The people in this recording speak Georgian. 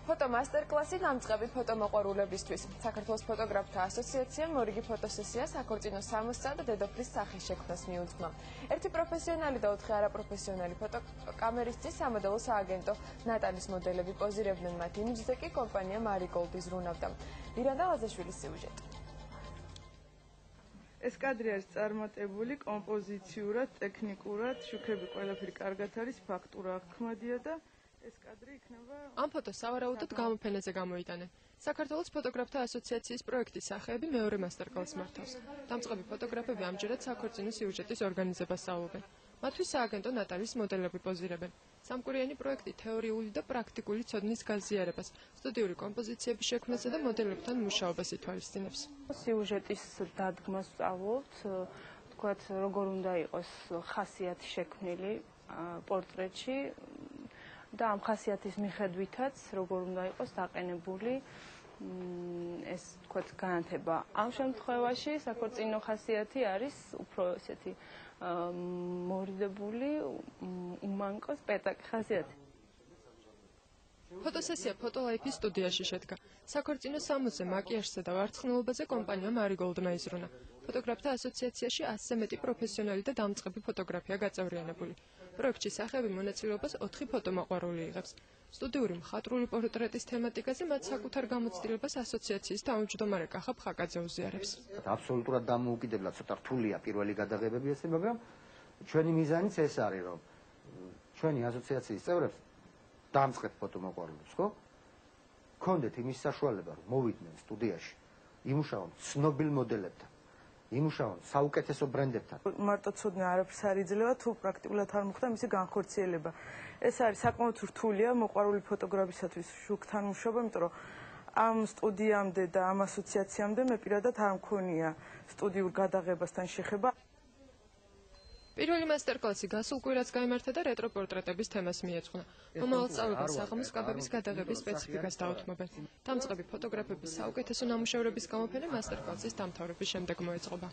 Фото მასტერკლასი დამწყები ფოტომოყვარულებისთვის. საქართველოს ფოტოგრაფთა ასოციაციამ მორიგი ფოტოსესია საქორწინო სამოსსა და დედოფლის სახის შექმნას მიუძღვნა. ერთი პროფესიონალი და 4 არაპროფესიონალი ფოტოკამერისთი სამოდელო სააგენტო ნატალის მოდელები პოზირებდნენ მათ იმიჯზე კი კომპანია Marigold იზრუნავდა. ლირანდა ლაზაშვილის სიუჟეტი. ეს კადრი არის წარმატებული კომპოზიციურად, ტექნიკურად, შუქები ყველაფერი კარგად არის, ფაქტურა ხმადია და ეს კადრი იქნება ამ ფოტოს სავარაუდოდ გამოფენაზე გამოიტანენ. საქართველოს ფოტოგრაფთა ასოციაციის პროექტის სახეები მეორე მასტერკლასს მართავს. დამწყები ფოტოგრაფები ამჯერად საქორწინო სიუჟეტის ორგანიზებას სწავლობენ. მათთვის სააგენტო ნატალის მოდელები პოზირებენ. სამკვირიანი პროექტი თეორიული და პრაქტიკული ცოდნის გაზიარებას, სტუდიური კომპოზიციების შექმნასა და მოდელებთან მუშაობას ითვალისწინებს. სიუჟეტის დადგმას სწავლობთ, თქვათ, როგორ უნდა იყოს ხასიათი შექმნილი პორტრეტში და ამ ხასიათის მიხედვითაც როგორ უნდა იყოს დაყენებული ეს თქვათ განათება. ამ შემთხვევაში საქორწინო ხასიათი არის უფრო ესეთი მორიდებული, უმანკო სპექტაკლი ხასიათი. ფოტოსესია ფოტოლაიფის სტუდიაში შედგა. საქორწინო სამოსზე მაკიაჟსა და ვარცხნილობაზე კომპანია Marigold-მა იზრუნა. ფოტოგრაფთა ასოციაციაში 100-ზე მეტი პროფესიონალი და დამწყები ფოტოგრაფია გაწევრიანებული. პროექტში სახეები მონაწილეობას 4 ფოტომოყვარული იღებს. სტუდიური მხატვრული პორტრეტის თემატიკაზე მათ საკუთარ გამოცდილებას ასოციაციის თავმჯდომარე კახა ფხაკაძე უზიარებს. აბსოლუტურად დამოუკიდებლად ცოტა რთულია პირველი გადაღებები ესე, მაგრამ ჩვენი მიზანიც ეს არის, რომ ჩვენი ასოციაციის წევრებს დამწყებ ფოტომოყვარულებს, ხო? გქონდეთ იმის საშუალება, რომ მოვიდნენ სტუდიაში, იმუშაონ ცნობილ მოდელებთან, იმუშაონ საუკეთესო ბრენდებთან. მარტო ცოდნა არაფერს არ იძლევა, თუ პრაქტიკულად არ მოხდა მისი განხორციელება. ეს არის საკმაოდ რთულია მოყვარული ფოტოგრაფისათვის შუქთან მუშაობა, იმიტომ რომ ამ სტუდიამდე და ამ ასოციაციამდე მე პირადად არ მქონია სტუდიურ გადაღებასთან შეხება. პირველი მასტერკლასი გასულ კვირას გაიმართა და რეტროპორტრეტების თემას მიეძღვნა. მომავალ სწავლებელს საღამოს კაბების გადაღების სპეციფიკას დაუთმობენ. დამწყები ფოტოგრაფების საუკეთესო ნამუშევრების გამოფენა მასტერკლასის დამთავრების შემდეგ მოეწყობა.